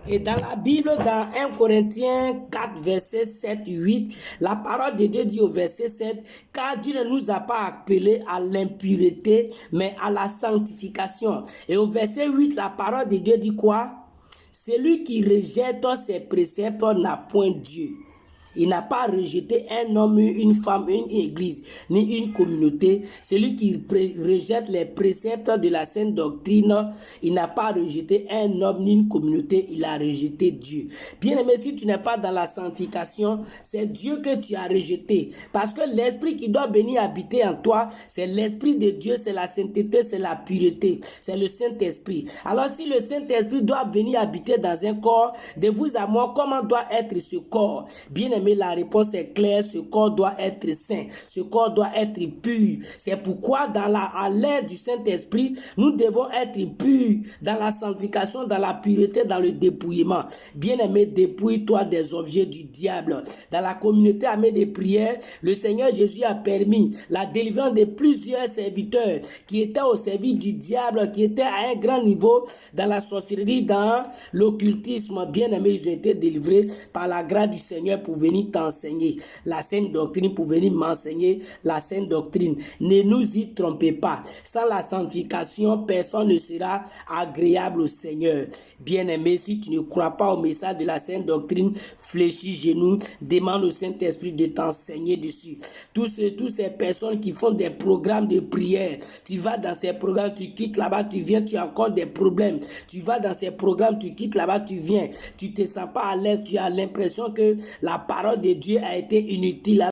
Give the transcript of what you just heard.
Et dans la Bible, dans 1 Corinthiens 4, verset 7, 8, la parole de Dieu dit au verset 7, « Car Dieu ne nous a pas appelés à l'impureté, mais à la sanctification. » Et au verset 8, la parole de Dieu dit quoi? « Celui qui rejette ses préceptes n'a point Dieu. » Il n'a pas rejeté un homme, une femme, une église, ni une communauté. Celui qui rejette les préceptes de la sainte doctrine, il n'a pas rejeté un homme, ni une communauté, il a rejeté Dieu. Bien aimé, si tu n'es pas dans la sanctification, c'est Dieu que tu as rejeté. Parce que l'esprit qui doit venir habiter en toi, c'est l'esprit de Dieu, c'est la sainteté, c'est la pureté, c'est le Saint-Esprit. Alors si le Saint-Esprit doit venir habiter dans un corps, de vous à moi, comment doit être ce corps? Bien aimé, la réponse est claire, ce corps doit être saint, ce corps doit être pur. C'est pourquoi à l'ère du Saint-Esprit, nous devons être purs dans la sanctification, dans la pureté, dans le dépouillement. Bien aimé, dépouille-toi des objets du diable. Dans la communauté armée de prière, le Seigneur Jésus a permis la délivrance de plusieurs serviteurs qui étaient au service du diable, qui étaient à un grand niveau dans la sorcellerie, dans l'occultisme. Bien aimé, ils ont été délivrés par la grâce du Seigneur pour venir t'enseigner la sainte doctrine, pour venir m'enseigner la sainte doctrine. Ne nous y trompez pas. Sans la sanctification, personne ne sera agréable au Seigneur. Bien-aimé, si tu ne crois pas au message de la sainte doctrine, fléchis genoux, demande au Saint-Esprit de t'enseigner dessus. Tous ces personnes qui font des programmes de prière, tu vas dans ces programmes, tu quittes là-bas, tu viens, tu as encore des problèmes. Tu vas dans ces programmes, tu quittes là-bas, tu viens. Tu ne te sens pas à l'aise, tu as l'impression que la parole de Dieu a été inutile.